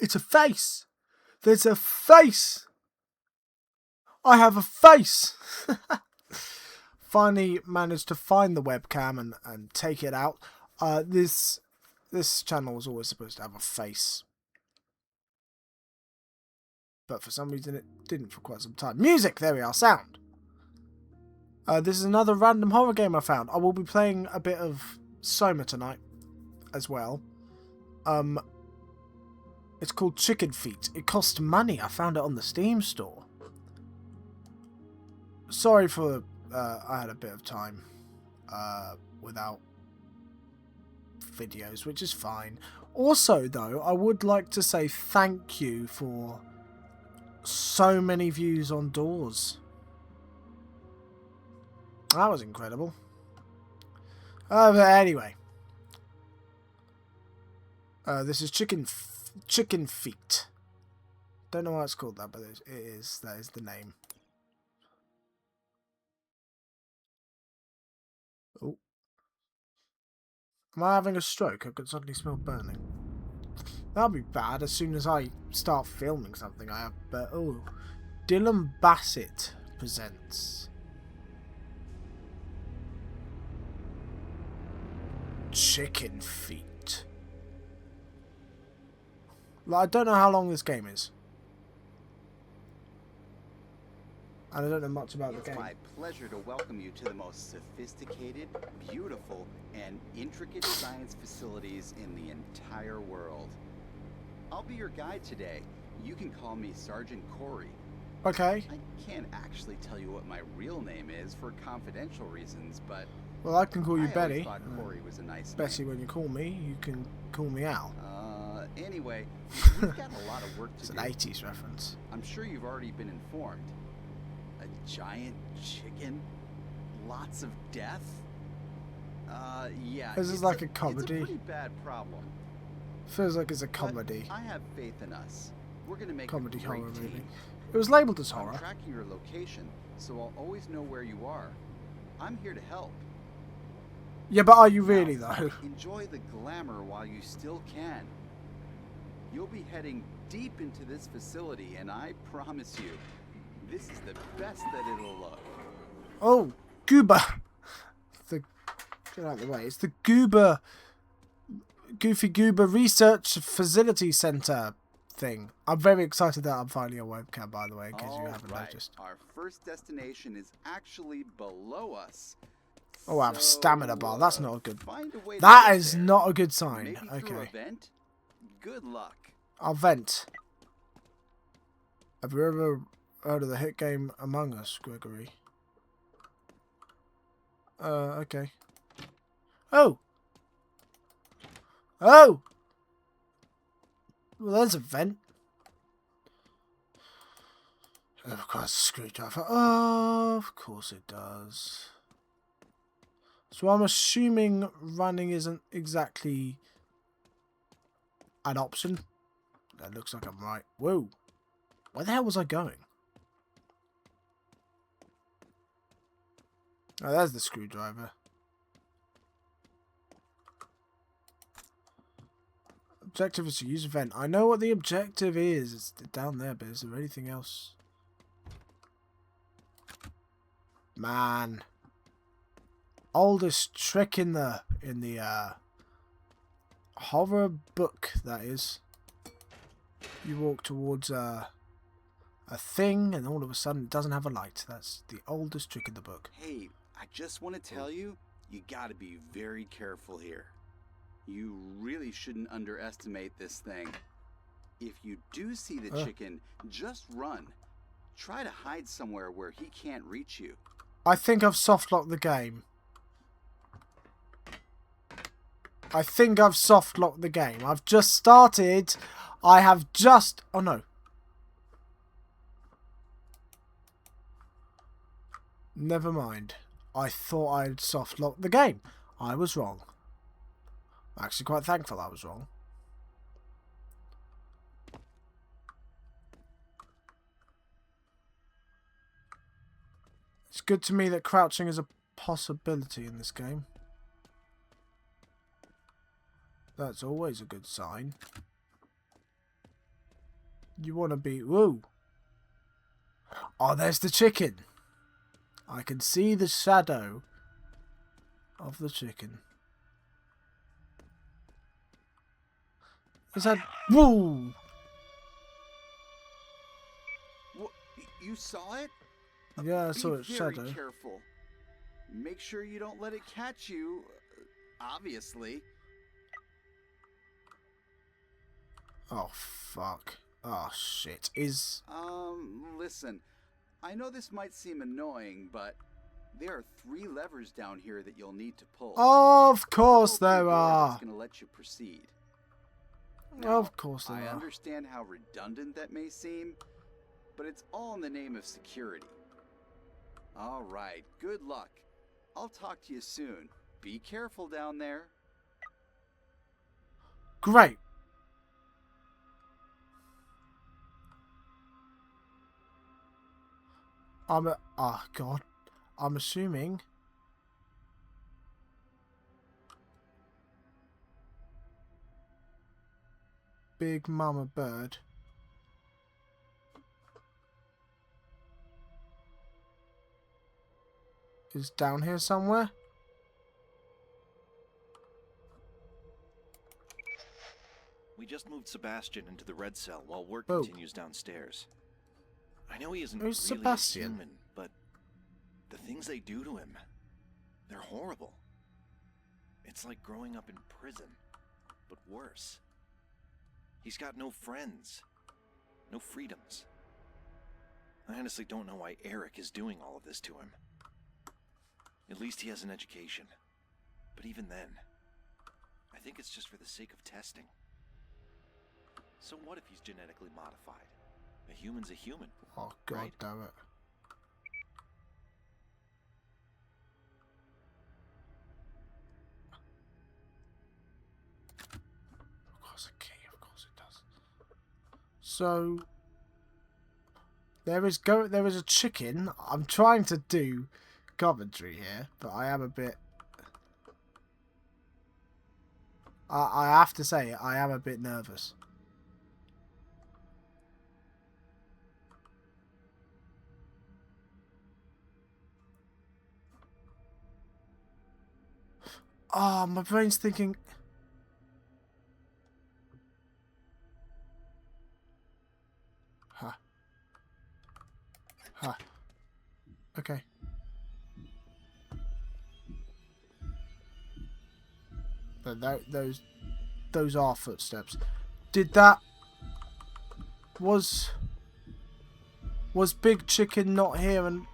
It's a face. There's a face. I have a face. Finally managed to find the webcam and take it out. This channel was always supposed to have a face, but for some reason it didn't for quite some time. Music, there we are, sound. This is another random horror game I found. I will be playing a bit of Soma tonight as well. It's called Chicken Feet. It cost money. I found it on the Steam store. Sorry for I had a bit of time without videos, which is fine. Also, though, I would like to say thank you for so many views on Doors. That was incredible. But anyway, this is Chicken Feet. Don't know why it's called that, but it is. That is the name. Oh, am I having a stroke? I could suddenly smell burning. That'll be bad as soon as I start filming something. I have, but oh, Dylan Bassett presents Chicken Feet. Like, I don't know how long this game is. And I don't know much about the game. It's my pleasure to welcome you to the most sophisticated, beautiful, and intricate science facilities in the entire world. I'll be your guide today. You can call me Sergeant Corey. Okay. I can't actually tell you what my real name is for confidential reasons, but well, I can call you Betty. I thought Corey was a nice Betty, name. when you call me, you can call me Al. Anyway, we've got a lot of work to It's do. an 80s reference. I'm sure you've already been informed. A giant chicken? Lots of death? Yeah. This is like a comedy. It's a pretty bad problem. Feels like it's a comedy. But I have faith in us. We're gonna make Comedy a great horror team. movie. It was labelled as I'm horror. tracking your location, so I'll always know where you are. I'm here to help. Yeah, but are you really, Now, though? enjoy the glamour while you still can. You'll be heading deep into this facility, and I promise you, this is the best that it'll look. Oh, Goober. Get out of the way. It's the Goofy Goober Research Facility Center thing. I'm very excited that I'm finally on webcam, by the way, in case you haven't noticed. Our first destination is actually below us. Oh, I have a stamina bar. That's not a good. Find a way to That get is there. not a good sign. Maybe through a Okay. vent? Good luck. I'll vent. Have you ever heard of the hit game Among Us, Gregory? Okay. Oh! Oh! Well, there's a vent. Of course, a screwdriver. Oh, of course it does. So I'm assuming running isn't exactly an option. That looks like I'm right. Whoa. Where the hell was I going? Oh, there's the screwdriver. Objective is to use a vent. I know what the objective is. It's down there, but is there anything else? Man. Oldest trick in the horror book, that is. You walk towards a thing and all of a sudden it doesn't have a light. That's the oldest trick in the book. Hey, I just want to tell you, you gotta be very careful here. You really shouldn't underestimate this thing. If you do see the chicken, just run. Try to hide somewhere where he can't reach you. I think I've soft-locked the game. I've just started. I have just... Oh, no. Never mind. I thought I'd soft-locked the game. I was wrong. I'm actually quite thankful I was wrong. It's good to me that crouching is a possibility in this game. That's always a good sign. You want to be... Whoa. Oh, there's the chicken. I can see the shadow of the chicken. Is that... Whoa! What, you saw it? Yeah, I saw its Be very shadow. careful. Make sure you don't let it catch you. Obviously. Oh, fuck. Oh, shit. Listen. I know this might seem annoying, but there are 3 levers down here that you'll need to pull. Of course They'll open there a door are. that's going to let you proceed. Now, Of course there I are. understand how redundant that may seem, but it's all in the name of security. All right, good luck. I'll talk to you soon. Be careful down there. Great. Oh, God. I'm assuming... Big Mama Bird is down here somewhere. We just moved Sebastian into the red cell while work Oh. continues downstairs. I know he isn't Who's really Sebastian? a human, but the things they do to him, they're horrible. It's like growing up in prison, but worse. He's got no friends, no freedoms. I honestly don't know why Eric is doing all of this to him. At least he has an education. But even then, I think it's just for the sake of testing. So what if he's genetically modified? A human's a human. Oh, God Right. damn it. Of course a key, of course it does. So there is a chicken. I'm trying to do commentary here, but I am a bit I have to say I am a bit nervous. Oh, my brain's thinking... Huh. Huh. Okay. Those are footsteps. Did that... Was Big Chicken not here and...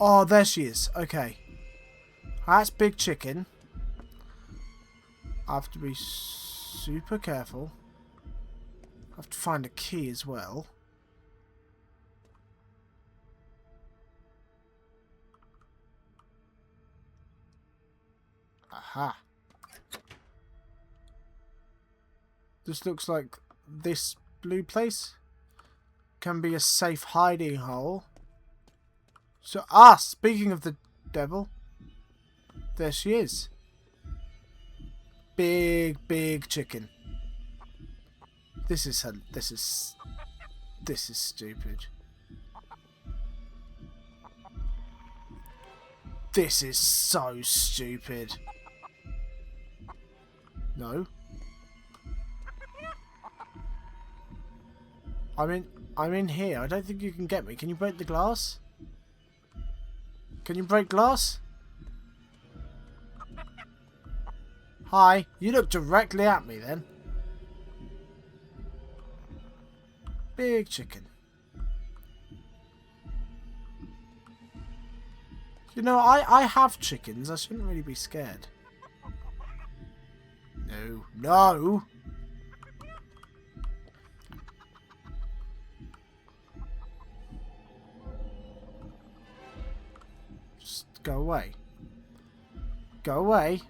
Oh, there she is. Okay. That's Big Chicken. I have to be super careful. I have to find a key as well. Aha. This looks like this blue place can be a safe hiding hole. So, speaking of the devil, there she is. Big chicken. This is stupid. This is so stupid. No. I'm in here. I don't think you can get me. Can you break the glass? Can you break glass? Hi. You look directly at me then. Big chicken. You know, I have chickens. I shouldn't really be scared. No. No! Just go away. Go away.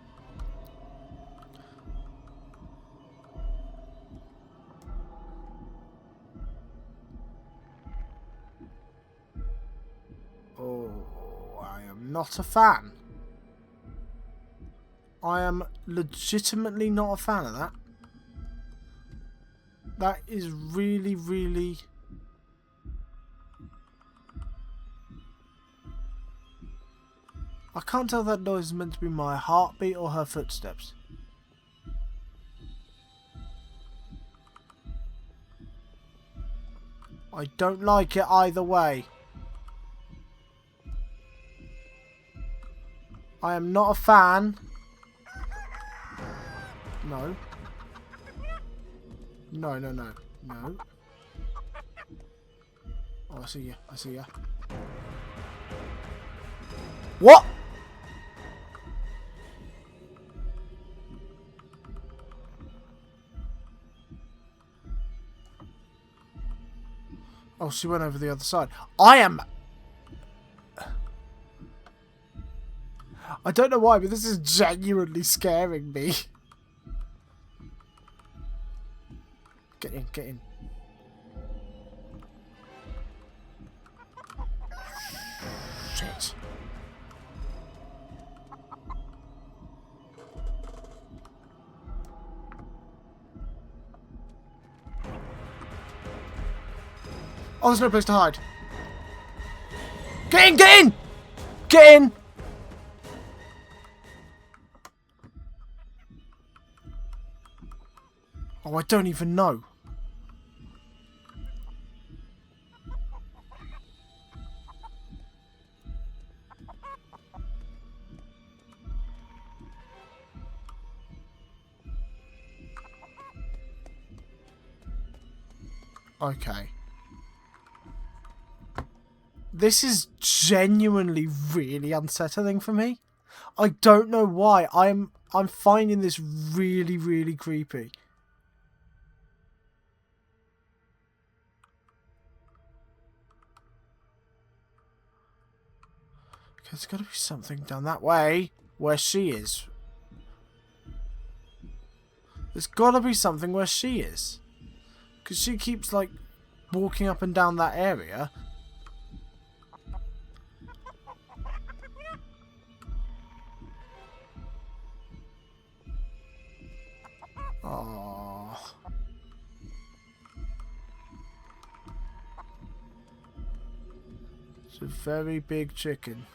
Oh, I am not a fan. I am legitimately not a fan of that. That is really, really... I can't tell if that noise is meant to be my heartbeat or her footsteps. I don't like it either way. I am not a fan. No. No, no, no. No. Oh, I see ya. I see ya. What? Oh, she went over the other side. I don't know why, but this is genuinely scaring me. Get in, get in. Shit. Oh, there's no place to hide. Get in, get in! Get in! Oh, I don't even know. Okay. This is genuinely really unsettling for me. I don't know why. I'm finding this really, really creepy. There's got to be something down that way where she is. There's got to be something where she is. Because she keeps, like, walking up and down that area. Oh. It's a very big chicken.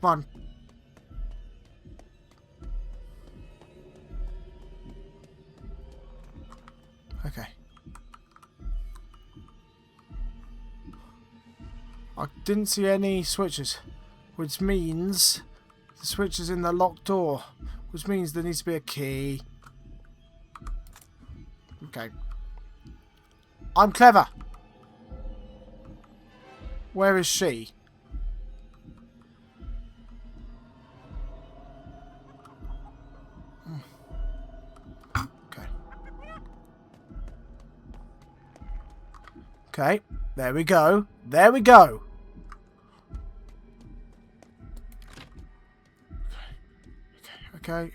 Come on. Okay. I didn't see any switches, which means the switch is in the locked door, which means there needs to be a key. Okay. I'm clever. Where is she? Okay. Okay. There we go. There we go. Okay.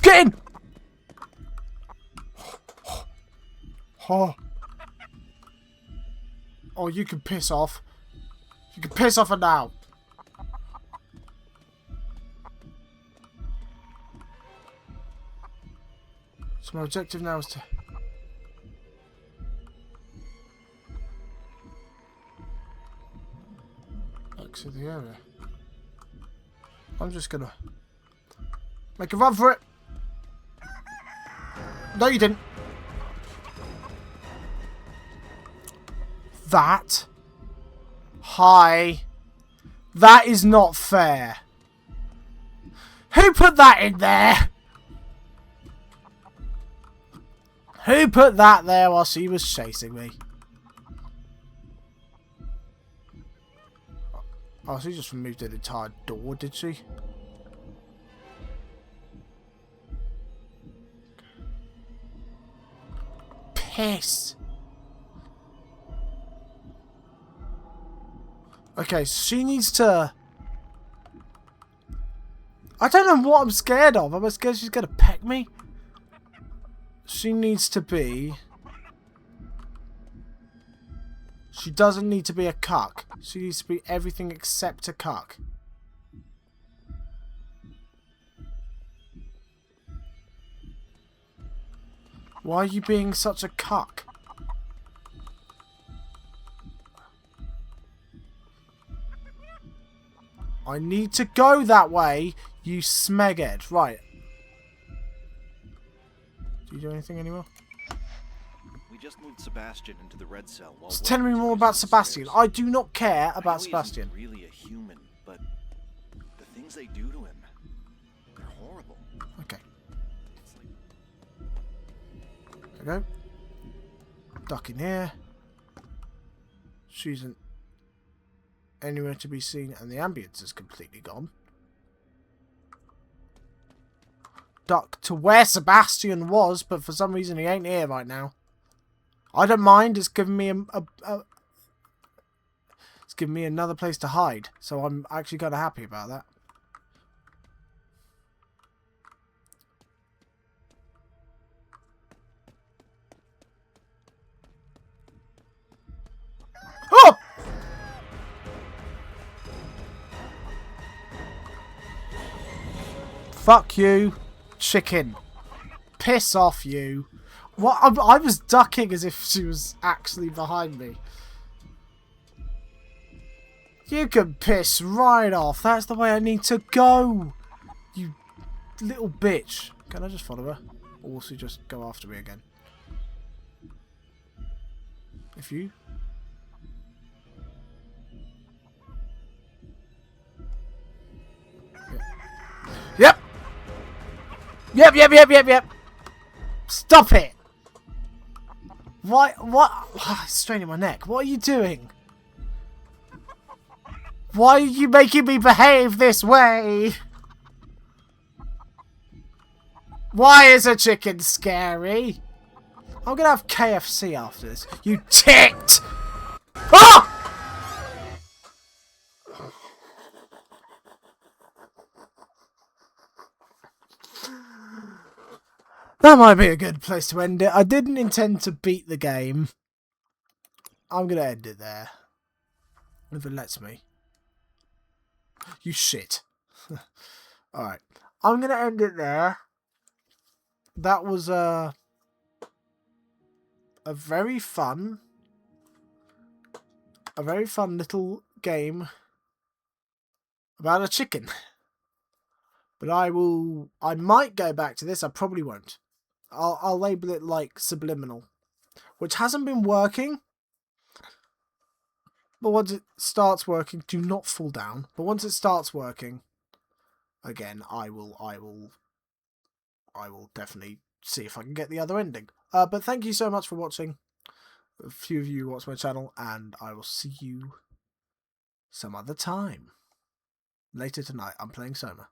Get in! Oh. Oh, you can piss off. You can piss off her now. So my objective now is to... exit the area. I'm just gonna... make a run for it. No, you didn't. That. Hi. That is not fair. Who put that in there? Who put that there while she was chasing me? Oh, she just removed an entire door, did she? Piss. Okay, she needs to... I don't know what I'm scared of. Am I scared she's going to peck me? She needs to be... She doesn't need to be a cuck. She needs to be everything except a cuck. Why are you being such a cuck? I need to go that way, you smeghead. Right. Do you do anything anymore? We just moved Sebastian into the red cell. While Tell me more about Sebastian. I do not care about Sebastian. He's really a human, but the things they do to him, they're horrible. Okay. It's like There we go. Duck in here. She isn't anywhere to be seen, and the ambience is completely gone. Duck to where Sebastian was, but for some reason he ain't here right now. I don't mind. It's given me it's given me another place to hide, so I'm actually kind of happy about that. Oh! Fuck you, chicken. Piss off, you. What? I was ducking as if she was actually behind me. You can piss right off. That's the way I need to go. You little bitch. Can I just follow her? Or will she just go after me again? If you... Yep. Yep. Stop it. Why? What? It's straining my neck. What are you doing? Why are you making me behave this way? Why is a chicken scary? I'm gonna have KFC after this. You ticked! Ah! That might be a good place to end it. I didn't intend to beat the game. I'm gonna end it there. If it lets me. You shit. Alright. I'm gonna end it there. That was a very fun little game about a chicken. But I might go back to this. I probably won't. I'll label it like subliminal, which hasn't been working. But once it starts working, do not fall down. But once it starts working, again, I will definitely see if I can get the other ending. But thank you so much for watching. A few of you watch my channel, and I will see you some other time. Later tonight, I'm playing Soma.